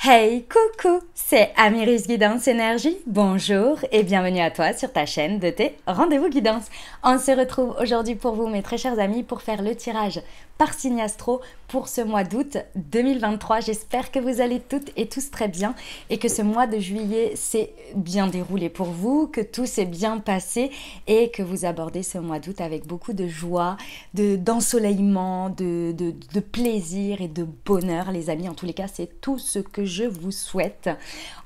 Hey, coucou, c'est Amiris Guidance Énergie. Bonjour et bienvenue à toi sur ta chaîne de tes rendez-vous guidance. On se retrouve aujourd'hui pour vous, mes très chers amis, pour faire le tirage par signe astro pour ce mois d'août 2023. J'espère que vous allez toutes et tous très bien et que ce mois de juillet s'est bien déroulé pour vous, que tout s'est bien passé et que vous abordez ce mois d'août avec beaucoup de joie, d'ensoleillement, de plaisir et de bonheur, les amis. En tous les cas, c'est tout ce que je vous souhaite.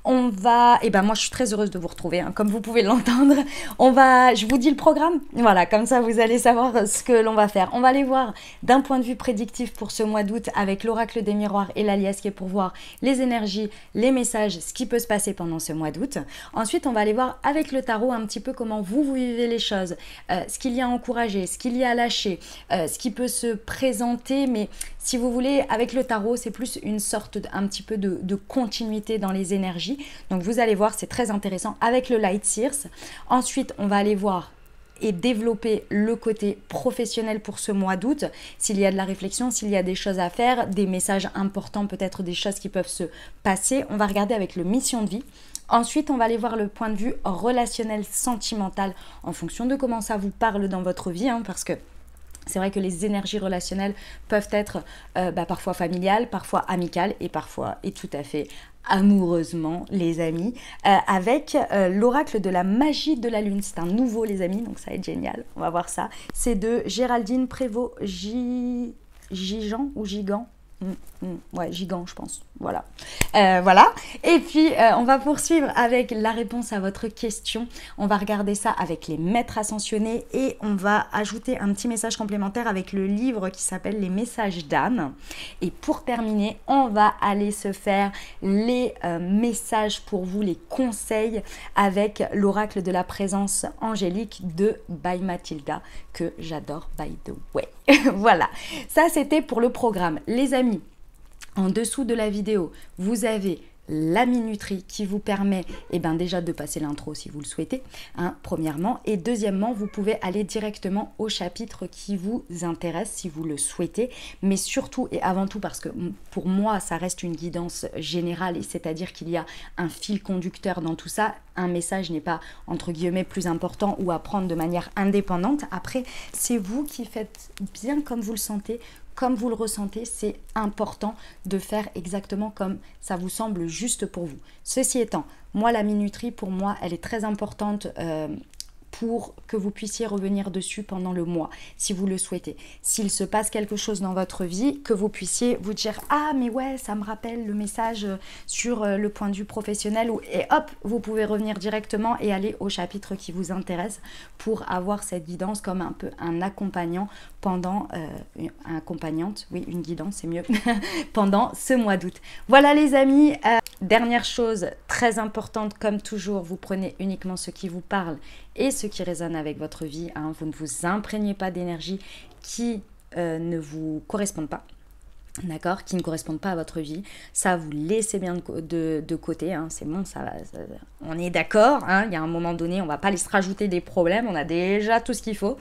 Moi je suis très heureuse de vous retrouver, hein, comme vous pouvez l'entendre. Je vous dis le programme, voilà, comme ça vous allez savoir ce que l'on va faire. On va aller voir d'un point de vue prédictif pour ce mois d'août avec l'oracle des miroirs et la liesse qui est pour voir les énergies, les messages, ce qui peut se passer pendant ce mois d'août. Ensuite, on va aller voir avec le tarot un petit peu comment vous vivez les choses, ce qu'il y a à encourager, ce qu'il y a à lâcher, ce qui peut se présenter, mais si vous voulez, avec le tarot, c'est plus une sorte un petit peu de continuité dans les énergies. Donc vous allez voir, c'est très intéressant avec le Light Seers. Ensuite, on va aller voir et développer le côté professionnel pour ce mois d'août, s'il y a de la réflexion, s'il y a des choses à faire, des messages importants, peut-être des choses qui peuvent se passer. On va regarder avec le mission de vie. Ensuite, on va aller voir le point de vue relationnel, sentimental, en fonction de comment ça vous parle dans votre vie, hein, parce que c'est vrai que les énergies relationnelles peuvent être parfois familiales, parfois amicales et parfois, et tout à fait amoureusement, les amis, avec l'oracle de la magie de la lune. C'est un nouveau, les amis, donc ça va être génial. On va voir ça. C'est de Géraldine Prévost-Gigan ou Gigant. Ouais, Gigant, je pense. Voilà. Voilà. Et puis, on va poursuivre avec la réponse à votre question. On va regarder ça avec les maîtres ascensionnés et on va ajouter un petit message complémentaire avec le livre qui s'appelle Les messages d'Anne. Et pour terminer, on va aller se faire les messages pour vous, les conseils avec l'oracle de la présence angélique de By Mathilda, que j'adore, by the way. Voilà. Ça, c'était pour le programme. Les amis, en dessous de la vidéo, vous avez la minuterie qui vous permet déjà de passer l'intro si vous le souhaitez, hein, premièrement. Et deuxièmement, vous pouvez aller directement au chapitre qui vous intéresse si vous le souhaitez. Mais surtout et avant tout, parce que pour moi, ça reste une guidance générale, et c'est-à-dire qu'il y a un fil conducteur dans tout ça. Un message n'est pas, entre guillemets, plus important ou à prendre de manière indépendante. Après, c'est vous qui faites bien comme vous le sentez, comme vous le ressentez. C'est important de faire exactement comme ça vous semble juste pour vous. Ceci étant, moi, la minuterie, pour moi, elle est très importante pour que vous puissiez revenir dessus pendant le mois, si vous le souhaitez. S'il se passe quelque chose dans votre vie, que vous puissiez vous dire « Ah, mais ouais, ça me rappelle le message sur le point de vue professionnel » et hop, vous pouvez revenir directement et aller au chapitre qui vous intéresse pour avoir cette guidance comme un peu un accompagnant pendant, une guidance, c'est mieux, pendant ce mois d'août. Voilà les amis, dernière chose très importante, comme toujours, vous prenez uniquement ce qui vous parle et ce qui résonne avec votre vie, hein. Vous ne vous imprégnez pas d'énergie qui ne vous correspondent pas. D'accord, qui ne correspondent pas à votre vie, ça vous laissez bien de côté, hein. C'est bon, on est d'accord, hein. Il y a un moment donné, on va pas se rajouter des problèmes, on a déjà tout ce qu'il faut.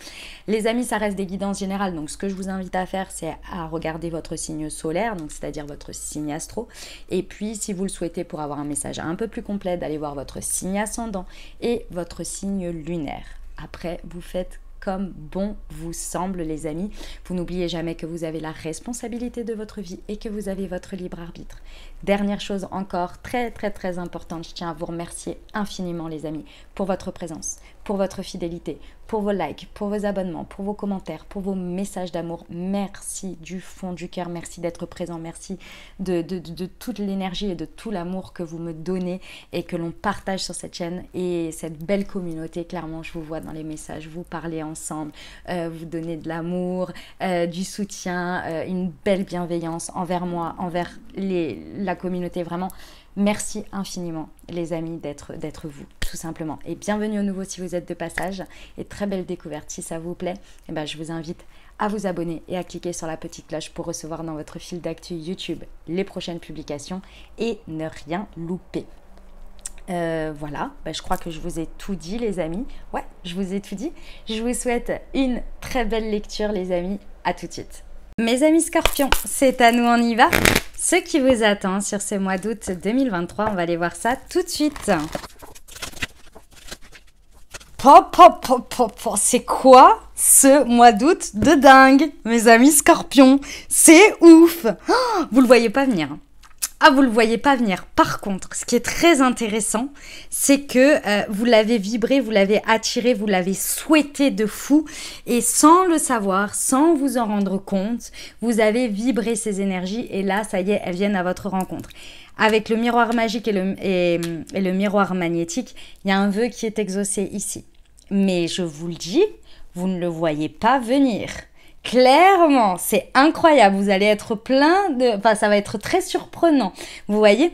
Les amis, ça reste des guidances générales, donc ce que je vous invite à faire, c'est à regarder votre signe solaire, donc c'est-à-dire votre signe astro, et puis si vous le souhaitez pour avoir un message un peu plus complet, d'aller voir votre signe ascendant et votre signe lunaire. Après, vous faites comme bon vous semble, les amis. Vous n'oubliez jamais que vous avez la responsabilité de votre vie et que vous avez votre libre arbitre. Dernière chose encore très très très importante, je tiens à vous remercier infiniment, les amis, pour votre présence, pour votre fidélité, pour vos likes, pour vos abonnements, pour vos commentaires, pour vos messages d'amour. Merci du fond du cœur, merci d'être présent, merci de toute l'énergie et de tout l'amour que vous me donnez et que l'on partage sur cette chaîne et cette belle communauté. Clairement, je vous vois dans les messages, vous parlez ensemble, vous donnez de l'amour, du soutien, une belle bienveillance envers moi, envers la communauté. Vraiment, merci infiniment, les amis, d'être vous, tout simplement. Et bienvenue au nouveau si vous êtes de passage. Et très belle découverte. Si ça vous plaît, je vous invite à vous abonner et à cliquer sur la petite cloche pour recevoir dans votre fil d'actu YouTube les prochaines publications et ne rien louper. Voilà, je crois que je vous ai tout dit, les amis. Ouais, je vous ai tout dit. Je vous souhaite une très belle lecture, les amis. À tout de suite. Mes amis scorpions, c'est à nous, on y va. Ce qui vous attend sur ce mois d'août 2023, on va aller voir ça tout de suite. C'est quoi ce mois d'août de dingue, mes amis scorpions? C'est ouf. Oh, vous le voyez pas venir. Ah, vous le voyez pas venir. Par contre, ce qui est très intéressant, c'est que vous l'avez vibré, vous l'avez attiré, vous l'avez souhaité de fou. Et sans le savoir, sans vous en rendre compte, vous avez vibré ces énergies. Et là, ça y est, elles viennent à votre rencontre. Avec le miroir magique et le miroir magnétique, il y a un vœu qui est exaucé ici. Mais je vous le dis, vous ne le voyez pas venir. Clairement, c'est incroyable. Vous allez être plein de... Enfin, ça va être très surprenant. Vous voyez?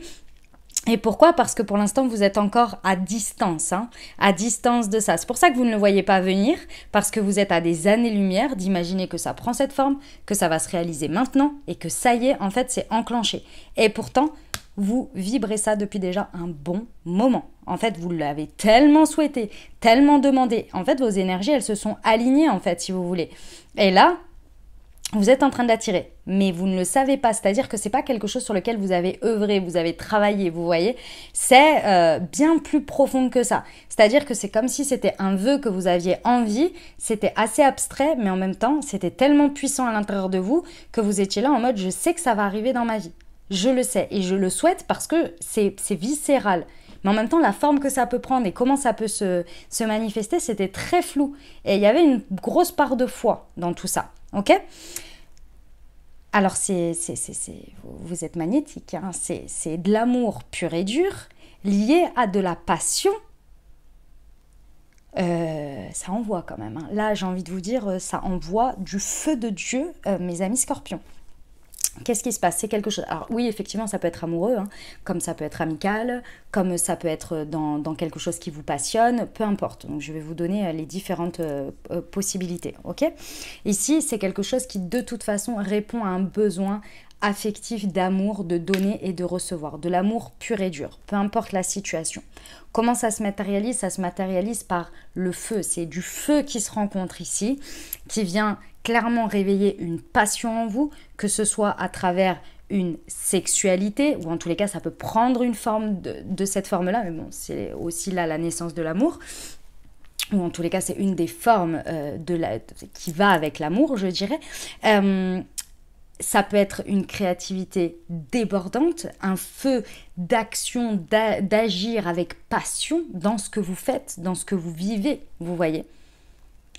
Et pourquoi? Parce que pour l'instant, vous êtes encore à distance. À distance de ça. C'est pour ça que vous ne le voyez pas venir. Parce que vous êtes à des années-lumière d'imaginer que ça prend cette forme, que ça va se réaliser maintenant et que ça y est, en fait, c'est enclenché. Et pourtant, vous vibrez ça depuis déjà un bon moment. En fait, vous l'avez tellement souhaité, tellement demandé. En fait, vos énergies, elles se sont alignées, en fait, si vous voulez. Et là, vous êtes en train d'attirer, mais vous ne le savez pas. C'est-à-dire que c'est pas quelque chose sur lequel vous avez œuvré, vous avez travaillé, vous voyez. C'est bien plus profond que ça. C'est-à-dire que c'est comme si c'était un vœu que vous aviez envie. C'était assez abstrait, mais en même temps, c'était tellement puissant à l'intérieur de vous que vous étiez là en mode « je sais que ça va arriver dans ma vie ». Je le sais et je le souhaite parce que c'est viscéral. Mais en même temps, la forme que ça peut prendre et comment ça peut se manifester, c'était très flou. Et il y avait une grosse part de foi dans tout ça. Ok? Alors, vous êtes magnétique. Hein, c'est de l'amour pur et dur lié à de la passion. Ça envoie quand même. Hein. Là, j'ai envie de vous dire, ça envoie du feu de Dieu, mes amis scorpions. Qu'est-ce qui se passe? C'est quelque chose... Alors oui, effectivement, ça peut être amoureux, hein, comme ça peut être amical, comme ça peut être dans quelque chose qui vous passionne, peu importe. Donc, je vais vous donner les différentes possibilités, ok? Ici, c'est quelque chose qui, de toute façon, répond à un besoin affectif d'amour, de donner et de recevoir. De l'amour pur et dur, peu importe la situation. Comment ça se matérialise? Ça se matérialise par le feu. C'est du feu qui se rencontre ici, qui vient clairement réveiller une passion en vous, que ce soit à travers une sexualité, ou en tous les cas, ça peut prendre une forme de cette forme-là, mais bon, c'est aussi là la naissance de l'amour, ou en tous les cas, c'est une des formes qui va avec l'amour, je dirais. Ça peut être une créativité débordante, un feu d'action, d'agir avec passion dans ce que vous faites, dans ce que vous vivez, vous voyez.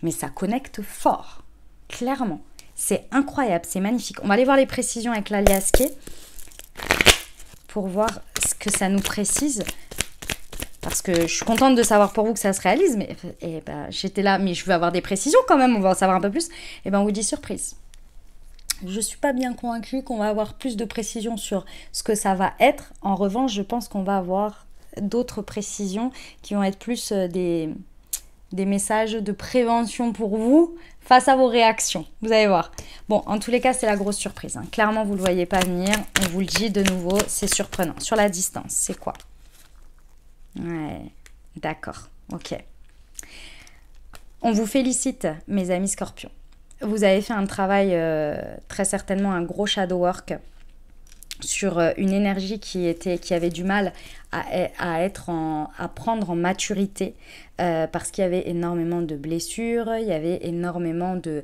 Mais ça connecte fort, clairement. C'est incroyable, c'est magnifique. On va aller voir les précisions avec l'aliasqué pour voir ce que ça nous précise. Parce que je suis contente de savoir pour vous que ça se réalise, mais j'étais là, mais je veux avoir des précisions quand même, on va en savoir un peu plus. Et ben on vous dit surprise. Je ne suis pas bien convaincue qu'on va avoir plus de précisions sur ce que ça va être. En revanche, je pense qu'on va avoir d'autres précisions qui vont être plus des messages de prévention pour vous face à vos réactions. Vous allez voir. Bon, en tous les cas, c'est la grosse surprise. Hein. Clairement, vous ne le voyez pas venir. On vous le dit de nouveau, c'est surprenant. Sur la distance, c'est quoi? Ouais, d'accord. Ok. On vous félicite, mes amis scorpions. Vous avez fait un travail, très certainement un gros shadow work sur une énergie qui avait du mal à prendre en maturité parce qu'il y avait énormément de blessures, il y avait énormément de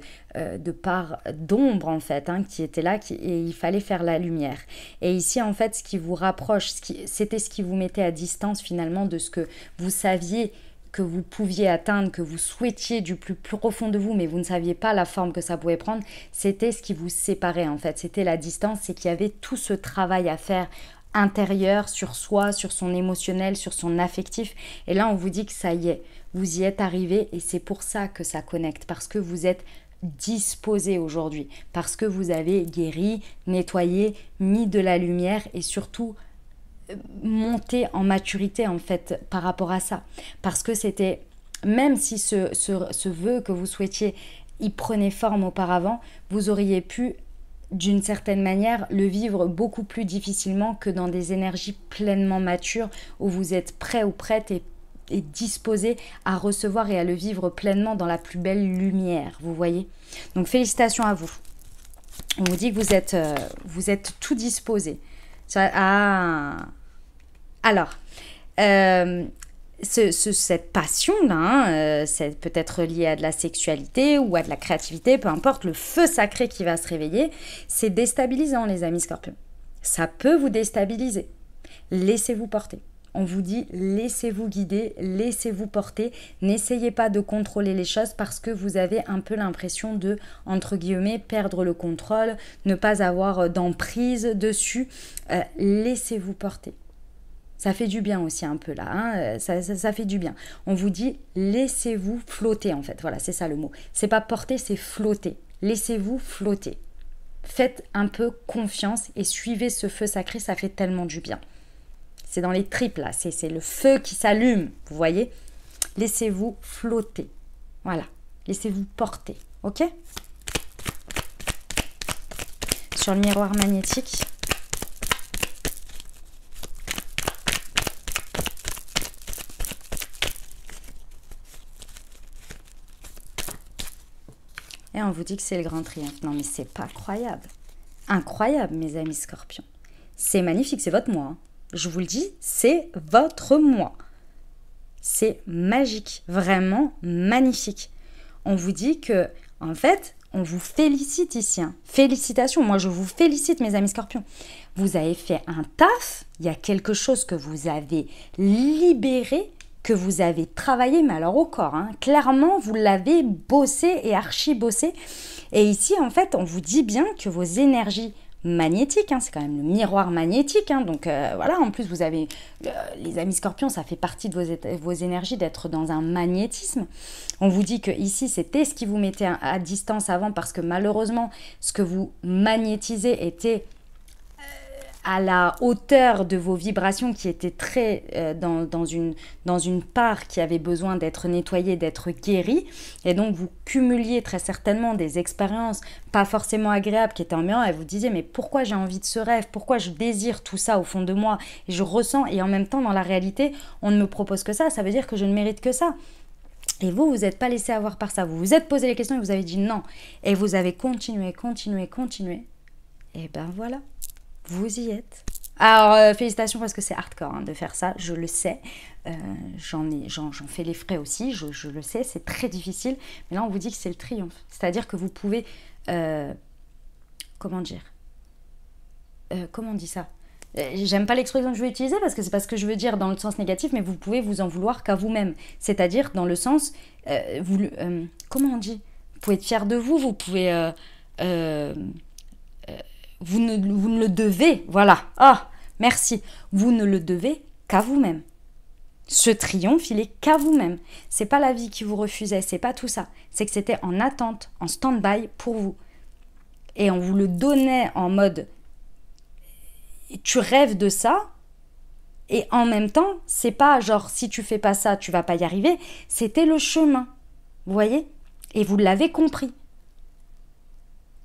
parts d'ombre en fait qui étaient là et il fallait faire la lumière. Et ici en fait ce qui vous rapproche, c'était ce qui vous mettait à distance finalement de ce que vous saviez que vous pouviez atteindre, que vous souhaitiez du plus profond de vous, mais vous ne saviez pas la forme que ça pouvait prendre, c'était ce qui vous séparait en fait, c'était la distance, c'est qu'il y avait tout ce travail à faire intérieur sur soi, sur son émotionnel, sur son affectif, et là on vous dit que ça y est, vous y êtes arrivé et c'est pour ça que ça connecte, parce que vous êtes disposé aujourd'hui, parce que vous avez guéri, nettoyé, mis de la lumière et surtout monter en maturité en fait par rapport à ça, parce que c'était, même si ce vœu que vous souhaitiez il prenait forme auparavant, vous auriez pu d'une certaine manière le vivre beaucoup plus difficilement que dans des énergies pleinement matures où vous êtes prêt ou prête et disposé à recevoir et à le vivre pleinement dans la plus belle lumière, vous voyez. Donc félicitations à vous. On vous dit que vous êtes tout disposé. Ah. Alors, cette passion-là, hein, c'est peut-être lié à de la sexualité ou à de la créativité, peu importe, le feu sacré qui va se réveiller, c'est déstabilisant, les amis scorpions. Ça peut vous déstabiliser. Laissez-vous porter. On vous dit, laissez-vous guider, laissez-vous porter. N'essayez pas de contrôler les choses parce que vous avez un peu l'impression de, entre guillemets, perdre le contrôle, ne pas avoir d'emprise dessus. Laissez-vous porter. Ça fait du bien aussi un peu là, hein, ça fait du bien. On vous dit, laissez-vous flotter en fait. Voilà, c'est ça le mot. C'est pas porter, c'est flotter. Laissez-vous flotter. Faites un peu confiance et suivez ce feu sacré, ça fait tellement du bien. C'est dans les tripes là, c'est le feu qui s'allume, vous voyez. Laissez-vous flotter, voilà. Laissez-vous porter, ok? Sur le miroir magnétique. Et on vous dit que c'est le grand triomphe. Non mais c'est pas croyable. Incroyable mes amis scorpions. C'est magnifique, c'est votre moi. Hein. Je vous le dis, c'est votre moi. C'est magique, vraiment magnifique. On vous dit que, en fait, on vous félicite ici. Hein. Félicitations, moi je vous félicite mes amis scorpions. Vous avez fait un taf, il y a quelque chose que vous avez libéré, que vous avez travaillé, mais alors au corps. Hein. Clairement, vous l'avez bossé et archi-bossé. Et ici, en fait, on vous dit bien que vos énergies magnétique, hein, c'est quand même le miroir magnétique, hein, donc voilà, en plus vous avez, les amis scorpions, ça fait partie de vos énergies d'être dans un magnétisme. On vous dit que ici c'était ce qui vous mettait à distance avant parce que malheureusement ce que vous magnétisez était à la hauteur de vos vibrations qui étaient très dans une part qui avait besoin d'être nettoyée, d'être guérie. Et donc, vous cumuliez très certainement des expériences pas forcément agréables qui étaient en miroir et vous disiez, mais pourquoi j'ai envie de ce rêve? Pourquoi je désire tout ça au fond de moi? Et je ressens, et en même temps, dans la réalité, on ne me propose que ça veut dire que je ne mérite que ça. Et vous, vous n'êtes pas laissé avoir par ça. Vous vous êtes posé les questions et vous avez dit non. Et vous avez continué. Et ben voilà. Vous y êtes. Alors, félicitations parce que c'est hardcore hein, de faire ça, je le sais. J'en fais les frais aussi, je le sais, c'est très difficile. Mais là, on vous dit que c'est le triomphe. C'est-à-dire que vous pouvez... comment dire comment on dit ça J'aime pas l'expression que je vais utiliser parce que c'est pas ce que je veux dire dans le sens négatif, mais vous pouvez vous en vouloir qu'à vous-même. C'est-à-dire dans le sens... comment on dit? Vous pouvez être fier de vous, vous pouvez... vous ne le devez, voilà, ah, merci, vous ne le devez qu'à vous-même. Ce triomphe, il est qu'à vous-même. C'est pas la vie qui vous refusait, c'est pas tout ça. C'est que c'était en attente, en stand-by pour vous. Et on vous le donnait en mode, tu rêves de ça, et en même temps, c'est pas genre, si tu fais pas ça, tu vas pas y arriver, c'était le chemin, vous voyez? Et vous l'avez compris.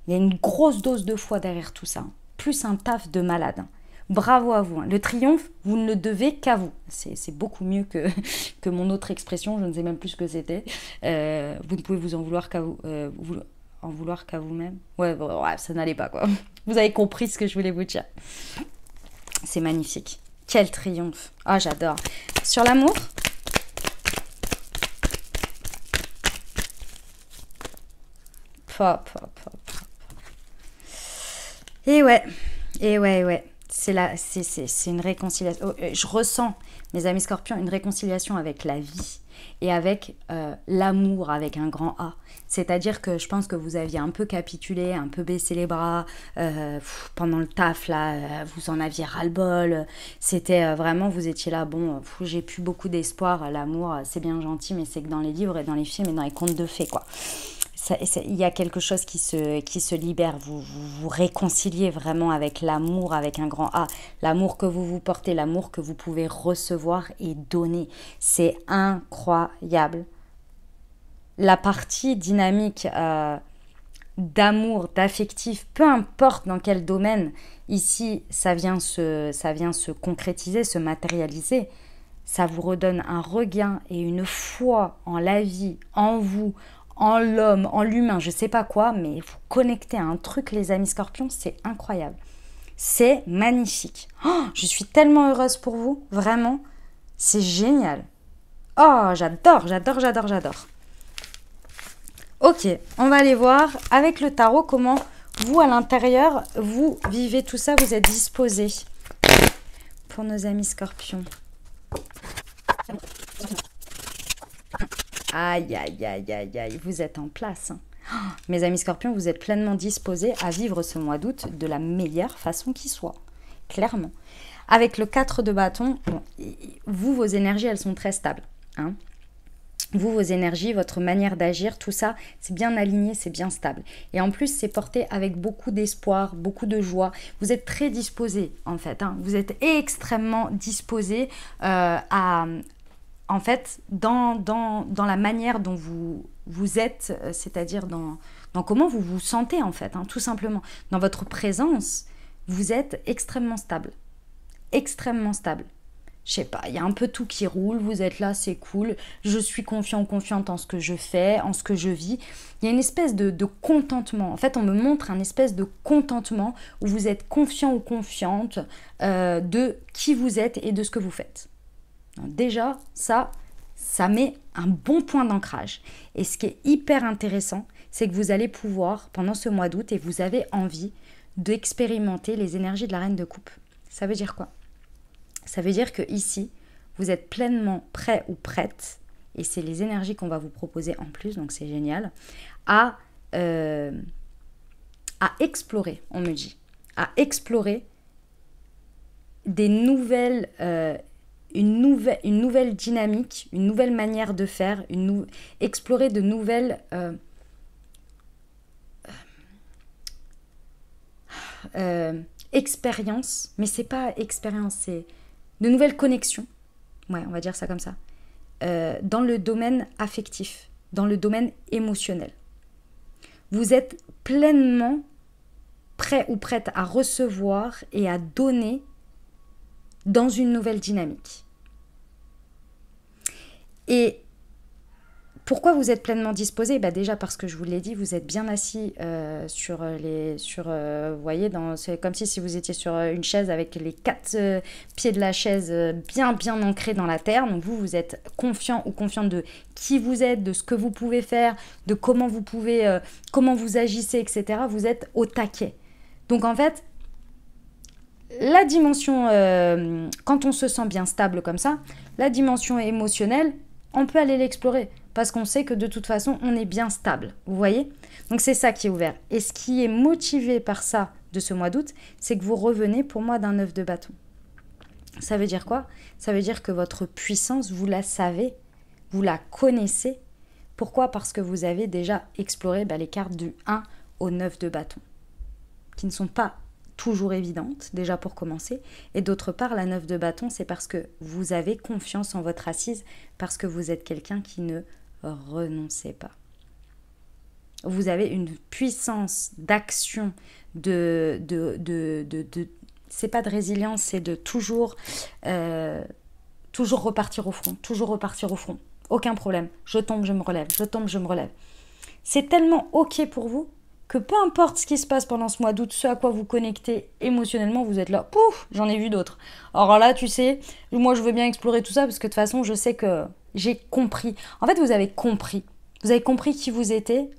Il y a une grosse dose de foi derrière tout ça. Plus un taf de malade. Hein. Bravo à vous. Hein. Le triomphe, vous ne le devez qu'à vous. C'est beaucoup mieux que mon autre expression. Je ne sais même plus ce que c'était. Vous ne pouvez vous en vouloir qu'à vous. En vouloir qu'à vous-même. Ouais, ça n'allait pas quoi. Vous avez compris ce que je voulais vous dire. C'est magnifique. Quel triomphe. Ah, j'adore. Sur l'amour. Pop. Et ouais. C'est une réconciliation. Oh, je ressens, mes amis scorpions, une réconciliation avec la vie et avec l'amour, avec un grand A. C'est-à-dire que je pense que vous aviez un peu capitulé, un peu baissé les bras pendant le taf, là, vous en aviez ras-le-bol. C'était vraiment, vous étiez là, bon, j'ai plus beaucoup d'espoir. L'amour, c'est bien gentil, mais c'est que dans les livres et dans les films et dans les contes de fées, quoi. Il y a quelque chose qui se libère, vous réconciliez vraiment avec l'amour, avec un grand A, l'amour que vous portez, l'amour que vous pouvez recevoir et donner. C'est incroyable. La partie dynamique d'amour, d'affectif, peu importe dans quel domaine, ici, ça vient se concrétiser, se matérialiser. Ça vous redonne un regain et une foi en la vie, en vous, en l'homme, en l'humain, je sais pas quoi, mais vous connectez à un truc, les amis scorpions, c'est incroyable. C'est magnifique. Oh, je suis tellement heureuse pour vous, vraiment. C'est génial. Oh, j'adore, j'adore, j'adore, j'adore. Ok, on va aller voir avec le tarot comment vous, à l'intérieur, vous vivez tout ça, vous êtes disposés. Pour nos amis scorpions. Aïe, aïe, aïe, aïe, aïe, vous êtes en place. Hein. Oh, mes amis scorpions, vous êtes pleinement disposés à vivre ce mois d'août de la meilleure façon qui soit. Clairement. Avec le 4 de bâton, bon, vous, vos énergies, elles sont très stables. Hein. Vous, vos énergies, votre manière d'agir, tout ça, c'est bien aligné, c'est bien stable. Et en plus, c'est porté avec beaucoup d'espoir, beaucoup de joie. Vous êtes très disposés, en fait. Hein. Vous êtes extrêmement disposés à... En fait, dans la manière dont vous êtes, c'est-à-dire dans comment vous vous sentez, en fait, hein, tout simplement. Dans votre présence, vous êtes extrêmement stable. Extrêmement stable. Je sais pas, il y a un peu tout qui roule, vous êtes là, c'est cool, je suis confiant ou confiante en ce que je fais, en ce que je vis. Il y a une espèce de contentement. En fait, on me montre un espèce de contentement où vous êtes confiant ou confiante de qui vous êtes et de ce que vous faites. Donc déjà, ça met un bon point d'ancrage. Et ce qui est hyper intéressant, c'est que vous allez pouvoir, pendant ce mois d'août, et vous avez envie d'expérimenter les énergies de la reine de coupe. Ça veut dire quoi ? Ça veut dire que ici, vous êtes pleinement prêt ou prête, et c'est les énergies qu'on va vous proposer en plus, donc c'est génial, à explorer, on me dit, à explorer des nouvelles, une nouvelle dynamique, une nouvelle manière de faire, explorer de nouvelles expériences, mais c'est pas expérience, c'est de nouvelles connexions, ouais, on va dire ça comme ça, dans le domaine affectif, dans le domaine émotionnel. Vous êtes pleinement prêt ou prête à recevoir et à donner dans une nouvelle dynamique. Et pourquoi vous êtes pleinement disposé ? Déjà parce que je vous l'ai dit, vous êtes bien assis vous voyez, c'est comme si vous étiez sur une chaise avec les 4 pieds de la chaise bien ancrés dans la terre. Donc vous êtes confiant ou confiante de qui vous êtes, de ce que vous pouvez faire, de comment vous pouvez, comment vous agissez, etc. Vous êtes au taquet. Donc en fait, la dimension, quand on se sent bien stable comme ça, la dimension émotionnelle, on peut aller l'explorer parce qu'on sait que de toute façon, on est bien stable. Vous voyez ? Donc c'est ça qui est ouvert. Et ce qui est motivé par ça de ce mois d'août, c'est que vous revenez pour moi d'un 9 de bâton. Ça veut dire quoi ? Ça veut dire que votre puissance, vous la savez, vous la connaissez. Pourquoi ? Parce que vous avez déjà exploré les cartes du 1 au 9 de bâton, qui ne sont pas toujours évidente, déjà pour commencer. Et d'autre part, la 9 de bâton, c'est parce que vous avez confiance en votre assise, parce que vous êtes quelqu'un qui ne renoncez pas. Vous avez une puissance d'action, c'est pas de résilience, c'est de toujours repartir au front, toujours repartir au front. Aucun problème. Je tombe, je me relève, je tombe, je me relève. C'est tellement OK pour vous que peu importe ce qui se passe pendant ce mois d'août, ce à quoi vous connectez émotionnellement, vous êtes là, pouf, j'en ai vu d'autres. Alors là, tu sais, moi je veux bien explorer tout ça parce que de toute façon, je sais que j'ai compris. En fait, vous avez compris. Vous avez compris qui vous étiez,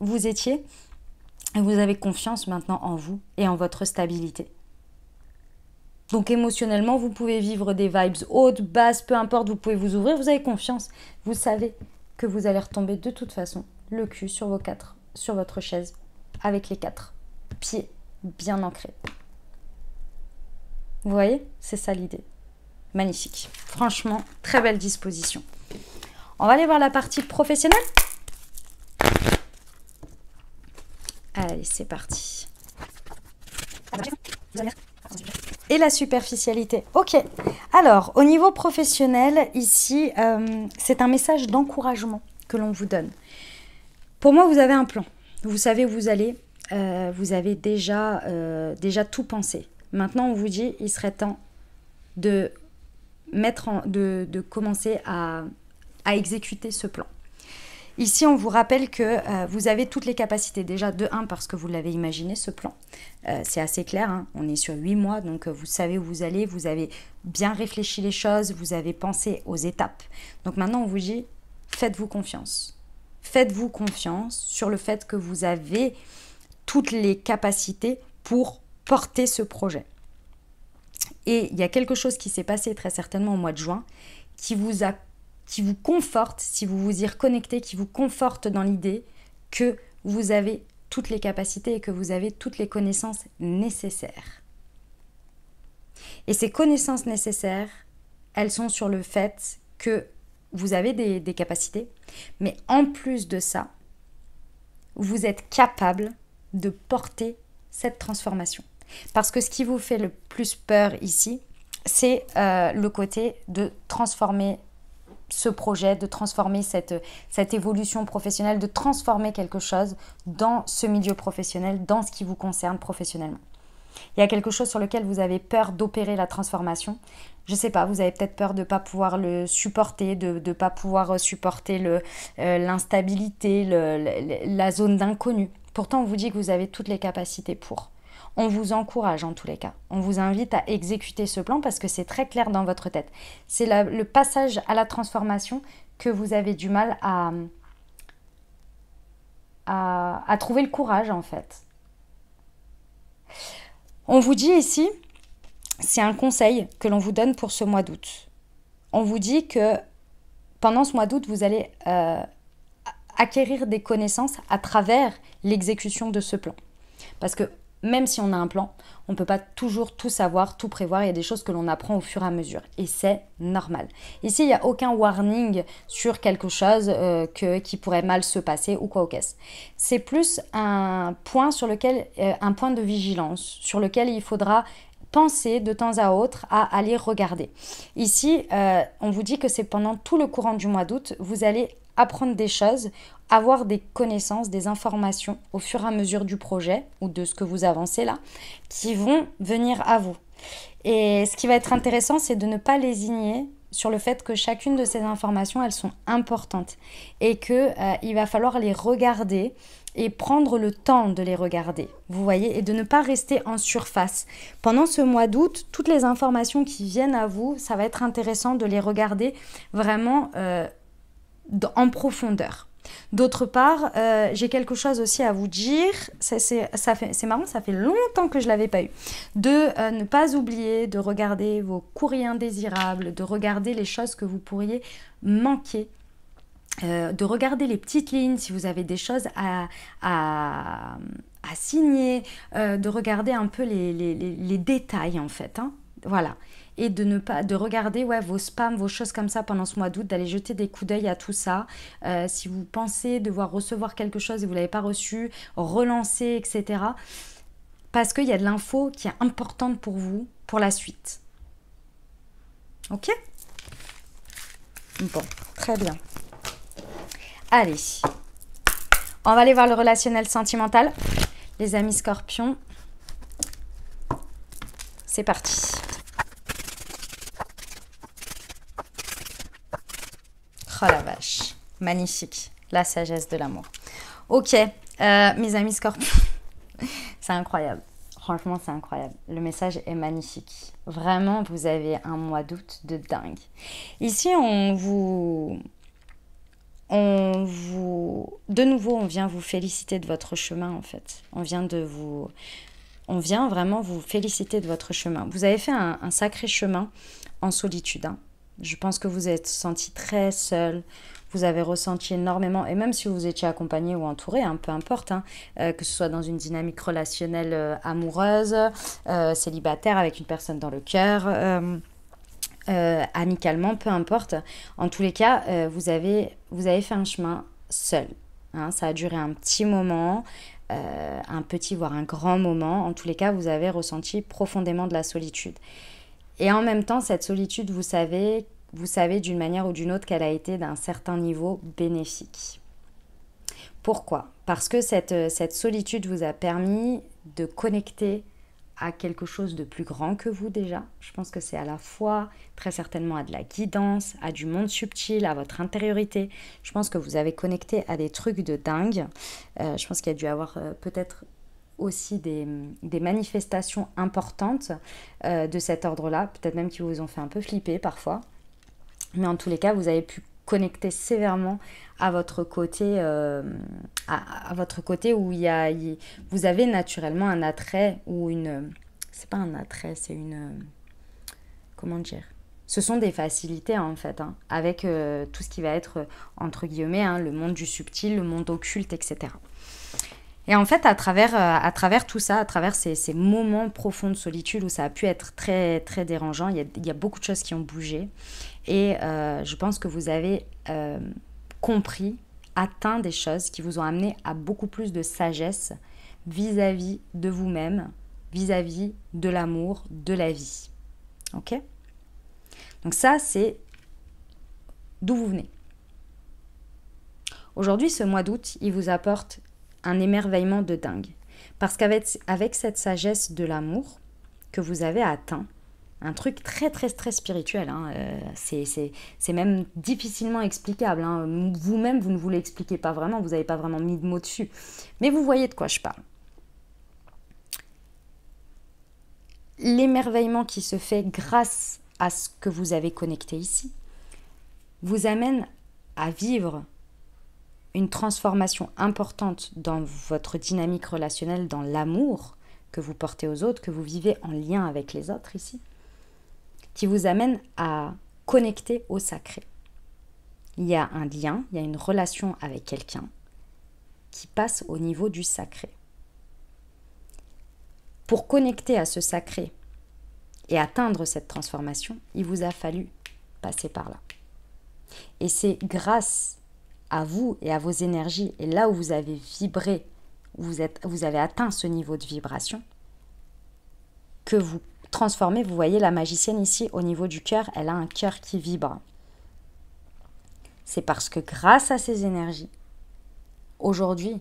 et vous avez confiance maintenant en vous et en votre stabilité. Donc émotionnellement, vous pouvez vivre des vibes hautes, basses, peu importe, vous pouvez vous ouvrir, vous avez confiance. Vous savez que vous allez retomber de toute façon le cul sur votre chaise, avec les 4 pieds bien ancrés. Vous voyez ? C'est ça l'idée. Magnifique. Franchement, très belle disposition. On va aller voir la partie professionnelle. Allez, c'est parti. Et la superficialité. Ok. Alors, au niveau professionnel, ici, c'est un message d'encouragement que l'on vous donne. Pour moi, vous avez un plan. Vous savez où vous allez, vous avez déjà tout pensé. Maintenant, on vous dit, il serait temps de commencer à exécuter ce plan. Ici, on vous rappelle que vous avez toutes les capacités. Déjà, de 1, parce que vous l'avez imaginé, ce plan. C'est assez clair, hein. On est sur 8 mois, donc vous savez où vous allez. Vous avez bien réfléchi les choses, vous avez pensé aux étapes. Donc maintenant, on vous dit, faites-vous confiance. Faites-vous confiance sur le fait que vous avez toutes les capacités pour porter ce projet. Et il y a quelque chose qui s'est passé très certainement au mois de juin qui vous conforte, si vous vous y reconnectez, qui vous conforte dans l'idée que vous avez toutes les capacités et que vous avez toutes les connaissances nécessaires. Et ces connaissances nécessaires, elles sont sur le fait que vous avez des capacités, mais en plus de ça, vous êtes capable de porter cette transformation. Parce que ce qui vous fait le plus peur ici, c'est le côté de transformer ce projet, de transformer cette évolution professionnelle, de transformer quelque chose dans ce milieu professionnel, dans ce qui vous concerne professionnellement. Il y a quelque chose sur lequel vous avez peur d'opérer la transformation. Je ne sais pas, vous avez peut-être peur de ne pas pouvoir le supporter, de ne pas pouvoir supporter l'instabilité, la zone d'inconnu. Pourtant, on vous dit que vous avez toutes les capacités pour. On vous encourage en tous les cas. On vous invite à exécuter ce plan parce que c'est très clair dans votre tête. C'est le passage à la transformation que vous avez du mal à trouver le courage en fait. On vous dit ici, c'est un conseil que l'on vous donne pour ce mois d'août. On vous dit que pendant ce mois d'août, vous allez acquérir des connaissances à travers l'exécution de ce plan. Parce que même si on a un plan, on ne peut pas toujours tout savoir, tout prévoir. Il y a des choses que l'on apprend au fur et à mesure. Et c'est normal. Ici, il n'y a aucun warning sur quelque chose qui pourrait mal se passer ou quoi au caisse. C'est plus un point sur lequel, un point de vigilance sur lequel il faudra penser de temps à autre à aller regarder. Ici, on vous dit que c'est pendant tout le courant du mois d'août, vous allez apprendre des choses, avoir des connaissances, des informations au fur et à mesure du projet ou de ce que vous avancez là, qui vont venir à vous. Et ce qui va être intéressant, c'est de ne pas lésigner sur le fait que chacune de ces informations, elles sont importantes et qu'il va falloir les regarder et prendre le temps de les regarder, vous voyez, et de ne pas rester en surface. Pendant ce mois d'août, toutes les informations qui viennent à vous, ça va être intéressant de les regarder vraiment en profondeur. D'autre part, j'ai quelque chose aussi à vous dire, c'est marrant, ça fait longtemps que je ne l'avais pas eu, de ne pas oublier de regarder vos courriers indésirables, de regarder les choses que vous pourriez manquer, de regarder les petites lignes si vous avez des choses à signer, de regarder un peu les détails en fait, hein, voilà. Et de regarder vos spams, vos choses comme ça pendant ce mois d'août, d'aller jeter des coups d'œil à tout ça. Si vous pensez devoir recevoir quelque chose et vous ne l'avez pas reçu, relancer, etc. Parce qu'il y a de l'info qui est importante pour vous, pour la suite. Ok? Bon, très bien. Allez, on va aller voir le relationnel sentimental. Les amis scorpions, c'est parti. Oh la vache, magnifique, la sagesse de l'amour. Ok, mes amis scorpions, c'est incroyable. Franchement, c'est incroyable. Le message est magnifique. Vraiment, vous avez un mois d'août de dingue. Ici, de nouveau, on vient vous féliciter de votre chemin, en fait. On vient vraiment vous féliciter de votre chemin. Vous avez fait un sacré chemin en solitude, hein. Je pense que vous êtes senti très seul, vous avez ressenti énormément, et même si vous étiez accompagné ou entouré, hein, peu importe, hein, que ce soit dans une dynamique relationnelle amoureuse, célibataire avec une personne dans le cœur, amicalement, peu importe. En tous les cas, vous avez fait un chemin seul. Hein, ça a duré un petit moment, un petit voire un grand moment. En tous les cas, vous avez ressenti profondément de la solitude. Et en même temps, cette solitude, vous savez d'une manière ou d'une autre qu'elle a été d'un certain niveau bénéfique. Pourquoi ? Parce que cette solitude vous a permis de connecter à quelque chose de plus grand que vous déjà. Je pense que c'est à la fois, très certainement, à de la guidance, à du monde subtil, à votre intériorité. Je pense que vous avez connecté à des trucs de dingue. Je pense qu'il y a dû avoir peut-être aussi des manifestations importantes de cet ordre-là, peut-être même qui vous ont fait un peu flipper parfois. Mais en tous les cas, vous avez pu connecter sévèrement à votre côté, à votre côté où vous avez naturellement un attrait ou une... C'est pas un attrait, c'est une... Comment dire? Ce sont des facilités en fait, hein, avec tout ce qui va être, entre guillemets, hein, le monde du subtil, le monde occulte, etc. Et en fait, à travers tout ça, à travers ces moments profonds de solitude où ça a pu être très, très dérangeant, il y a beaucoup de choses qui ont bougé. Et je pense que vous avez compris, atteint des choses qui vous ont amené à beaucoup plus de sagesse vis-à-vis de vous-même, vis-à-vis de l'amour, de la vie. Ok? Donc ça, c'est d'où vous venez. Aujourd'hui, ce mois d'août, il vous apporte un émerveillement de dingue. Parce qu'avec cette sagesse de l'amour que vous avez atteint, un truc très très très spirituel, hein, c'est même difficilement explicable. Hein. Vous-même, vous ne vous l'expliquez pas vraiment, vous n'avez pas vraiment mis de mots dessus. Mais vous voyez de quoi je parle. L'émerveillement qui se fait grâce à ce que vous avez connecté ici vous amène à vivre une transformation importante dans votre dynamique relationnelle, dans l'amour que vous portez aux autres, que vous vivez en lien avec les autres ici, qui vous amène à connecter au sacré. Il y a un lien, il y a une relation avec quelqu'un qui passe au niveau du sacré. Pour connecter à ce sacré et atteindre cette transformation, il vous a fallu passer par là. Et c'est grâce à vous et à vos énergies, et là où vous avez vibré, vous avez atteint ce niveau de vibration, que vous transformez. Vous voyez la magicienne ici, au niveau du cœur, elle a un cœur qui vibre. C'est parce que grâce à ces énergies, aujourd'hui,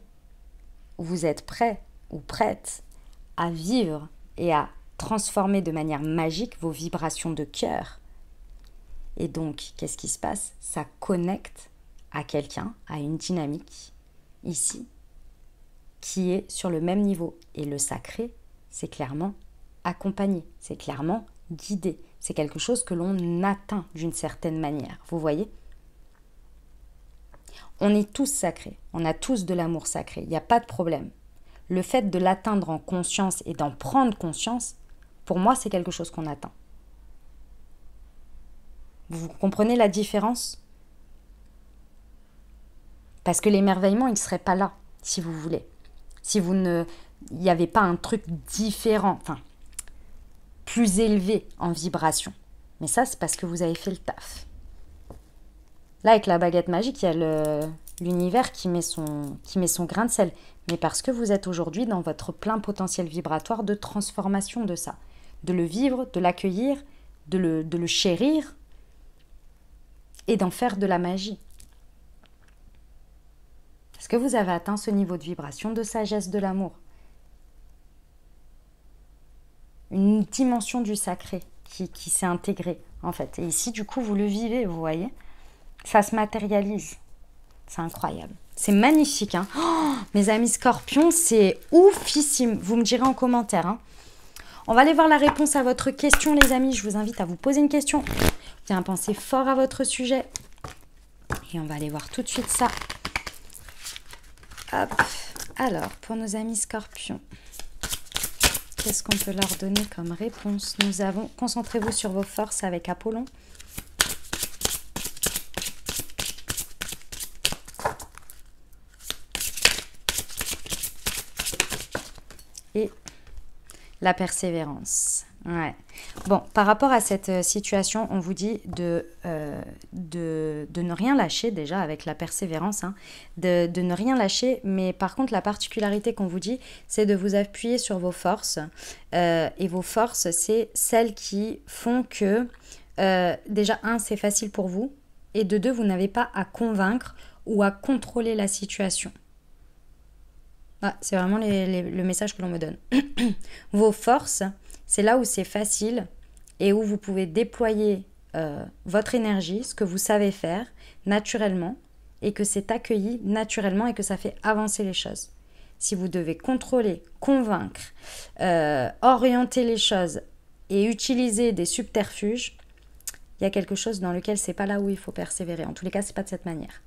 vous êtes prêt ou prête à vivre et à transformer de manière magique vos vibrations de cœur. Et donc, qu'est-ce qui se passe? Ça connecte à quelqu'un, à une dynamique, ici, qui est sur le même niveau. Et le sacré, c'est clairement accompagné, c'est clairement guidé. C'est quelque chose que l'on atteint d'une certaine manière. Vous voyez? On est tous sacrés, on a tous de l'amour sacré, il n'y a pas de problème. Le fait de l'atteindre en conscience et d'en prendre conscience, pour moi, c'est quelque chose qu'on atteint. Vous comprenez la différence? Parce que l'émerveillement, il ne serait pas là, si vous voulez. Si il n'y avait pas un truc différent, enfin, plus élevé en vibration. Mais ça, c'est parce que vous avez fait le taf. Là, avec la baguette magique, il y a l'univers qui met son grain de sel. Mais parce que vous êtes aujourd'hui dans votre plein potentiel vibratoire de transformation de ça. De le vivre, de l'accueillir, de le chérir et d'en faire de la magie. Parce que vous avez atteint ce niveau de vibration, de sagesse, de l'amour. Une dimension du sacré qui s'est intégrée, en fait. Et ici, du coup, vous le vivez, vous voyez. Ça se matérialise. C'est incroyable. C'est magnifique, hein. Oh, mes amis scorpions, c'est oufissime. Vous me direz en commentaire, hein. On va aller voir la réponse à votre question, les amis. Je vous invite à vous poser une question. Bien penser fort à votre sujet. Et on va aller voir tout de suite ça. Hop. Alors, pour nos amis scorpions, qu'est-ce qu'on peut leur donner comme réponse? Nous avons « Concentrez-vous sur vos forces » avec Apollon. Et la persévérance. Ouais. Bon, par rapport à cette situation, on vous dit de ne rien lâcher déjà avec la persévérance, hein, de ne rien lâcher, mais par contre la particularité qu'on vous dit, c'est de vous appuyer sur vos forces. Et vos forces, c'est celles qui font que, déjà, un, c'est facile pour vous, et de deux, vous n'avez pas à convaincre ou à contrôler la situation. Ah, c'est vraiment le message que l'on me donne. Vos forces, c'est là où c'est facile et où vous pouvez déployer votre énergie, ce que vous savez faire naturellement et que c'est accueilli naturellement et que ça fait avancer les choses. Si vous devez contrôler, convaincre, orienter les choses et utiliser des subterfuges, il y a quelque chose dans lequel c'est pas là où il faut persévérer. En tous les cas, c'est pas de cette manière.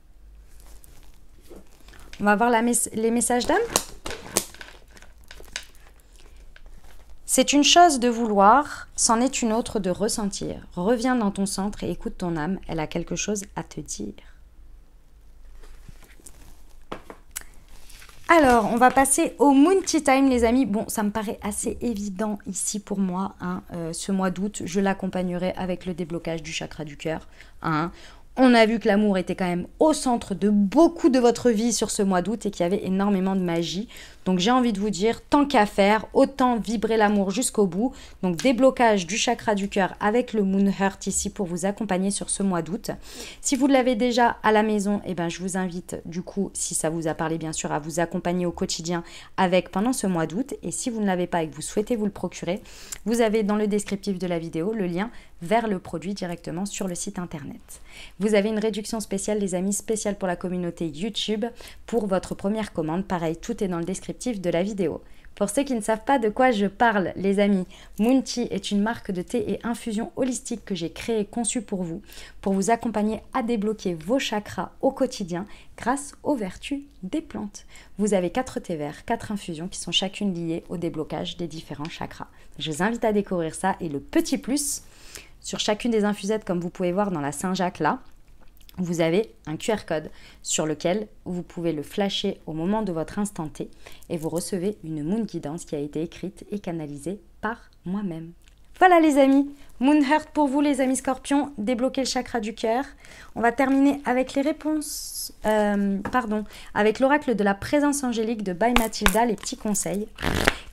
On va voir les messages d'âme. C'est une chose de vouloir, c'en est une autre de ressentir. Reviens dans ton centre et écoute ton âme, elle a quelque chose à te dire. Alors, on va passer au Moon Tea Time, les amis. Bon, ça me paraît assez évident ici pour moi. Hein, ce mois d'août, je l'accompagnerai avec le déblocage du chakra du cœur. Hein. On a vu que l'amour était quand même au centre de beaucoup de votre vie sur ce mois d'août et qu'il y avait énormément de magie. Donc j'ai envie de vous dire, tant qu'à faire, autant vibrer l'amour jusqu'au bout. Donc déblocage du chakra du cœur avec le Moon Heart ici pour vous accompagner sur ce mois d'août. Si vous l'avez déjà à la maison, eh ben, je vous invite du coup, si ça vous a parlé bien sûr, à vous accompagner au quotidien avec pendant ce mois d'août. Et si vous ne l'avez pas et que vous souhaitez vous le procurer, vous avez dans le descriptif de la vidéo le lien vers le produit directement sur le site internet. Vous avez une réduction spéciale, les amis, spéciale pour la communauté YouTube pour votre première commande. Pareil, tout est dans le descriptif de la vidéo. Pour ceux qui ne savent pas de quoi je parle, les amis, Moon Tea est une marque de thé et infusion holistique que j'ai créée et conçue pour vous accompagner à débloquer vos chakras au quotidien grâce aux vertus des plantes. Vous avez 4 thés verts, 4 infusions qui sont chacune liées au déblocage des différents chakras. Je vous invite à découvrir ça et le petit plus, sur chacune des infusettes, comme vous pouvez voir dans la Saint-Jacques là, vous avez un QR code sur lequel vous pouvez le flasher au moment de votre instant T et vous recevez une Moon Guidance qui a été écrite et canalisée par moi-même. Voilà les amis, Moon Heart pour vous les amis scorpions, débloquer le chakra du cœur. On va terminer avec les réponses, avec l'oracle de la présence angélique de By Mathilda, les petits conseils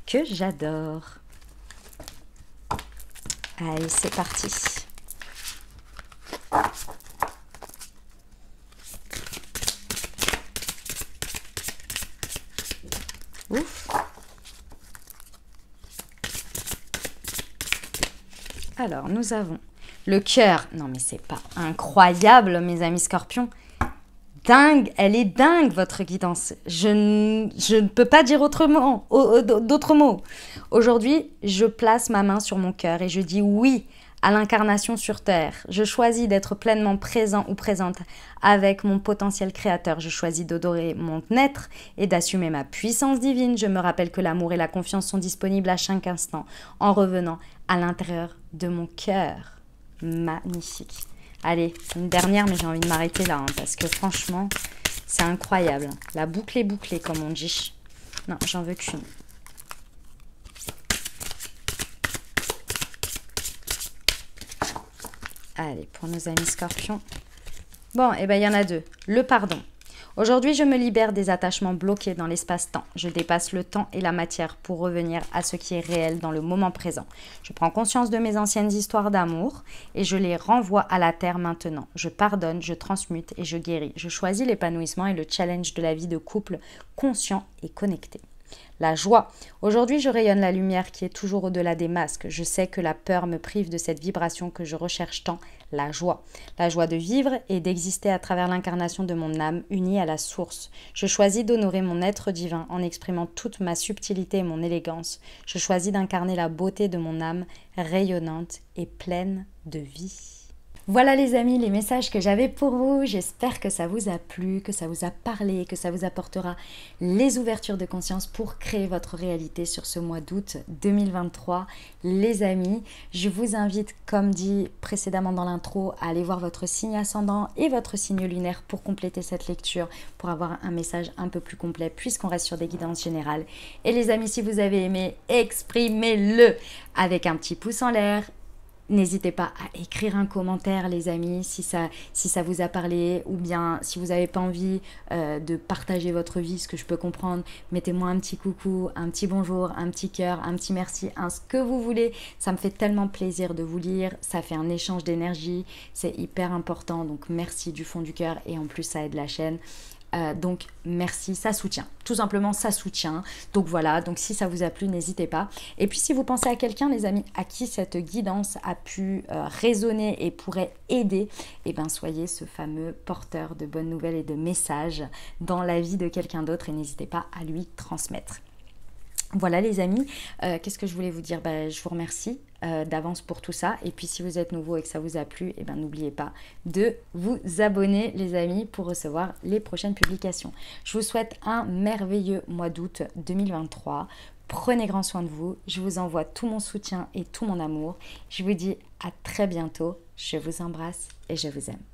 que j'adore. Allez, c'est parti. Ouf. Alors, nous avons le cœur. Non, mais c'est pas incroyable, mes amis scorpions. Dingue, elle est dingue, votre guidance. Je ne peux pas dire autrement, d'autres mots. Aujourd'hui, je place ma main sur mon cœur et je dis oui à l'incarnation sur Terre. Je choisis d'être pleinement présent ou présente avec mon potentiel créateur. Je choisis d'adorer mon être et d'assumer ma puissance divine. Je me rappelle que l'amour et la confiance sont disponibles à chaque instant en revenant à l'intérieur de mon cœur. Magnifique. Allez, une dernière, mais j'ai envie de m'arrêter là, hein, parce que franchement, c'est incroyable. La boucle est bouclée, comme on dit. Non, j'en veux qu'une. Allez, pour nos amis scorpions. Bon, eh bien, il y en a 2. Le pardon. Aujourd'hui, je me libère des attachements bloqués dans l'espace-temps. Je dépasse le temps et la matière pour revenir à ce qui est réel dans le moment présent. Je prends conscience de mes anciennes histoires d'amour et je les renvoie à la terre maintenant. Je pardonne, je transmute et je guéris. Je choisis l'épanouissement et le challenge de la vie de couple conscient et connecté. La joie. Aujourd'hui, je rayonne la lumière qui est toujours au-delà des masques. Je sais que la peur me prive de cette vibration que je recherche tant, la joie. La joie de vivre et d'exister à travers l'incarnation de mon âme unie à la source. Je choisis d'honorer mon être divin en exprimant toute ma subtilité et mon élégance. Je choisis d'incarner la beauté de mon âme rayonnante et pleine de vie. Voilà les amis, les messages que j'avais pour vous. J'espère que ça vous a plu, que ça vous a parlé, que ça vous apportera les ouvertures de conscience pour créer votre réalité sur ce mois d'août 2023. Les amis, je vous invite, comme dit précédemment dans l'intro, à aller voir votre signe ascendant et votre signe lunaire pour compléter cette lecture, pour avoir un message un peu plus complet, puisqu'on reste sur des guidances générales. Et les amis, si vous avez aimé, exprimez-le avec un petit pouce en l'air. N'hésitez pas à écrire un commentaire, les amis, si ça vous a parlé, ou bien si vous n'avez pas envie de partager votre vie, ce que je peux comprendre, mettez-moi un petit coucou, un petit bonjour, un petit cœur, un petit merci, ce que vous voulez. Ça me fait tellement plaisir de vous lire, ça fait un échange d'énergie, c'est hyper important, donc merci du fond du cœur et en plus ça aide la chaîne. Donc merci, ça soutient. Tout simplement, ça soutient. Donc voilà, donc si ça vous a plu, n'hésitez pas. Et puis si vous pensez à quelqu'un, les amis, à qui cette guidance a pu résonner et pourrait aider, eh bien soyez ce fameux porteur de bonnes nouvelles et de messages dans la vie de quelqu'un d'autre et n'hésitez pas à lui transmettre. Voilà les amis, qu'est-ce que je voulais vous dire? Je vous remercie d'avance pour tout ça. Et puis si vous êtes nouveau et que ça vous a plu, eh ben, n'oubliez pas de vous abonner les amis pour recevoir les prochaines publications. Je vous souhaite un merveilleux mois d'août 2023. Prenez grand soin de vous. Je vous envoie tout mon soutien et tout mon amour. Je vous dis à très bientôt. Je vous embrasse et je vous aime.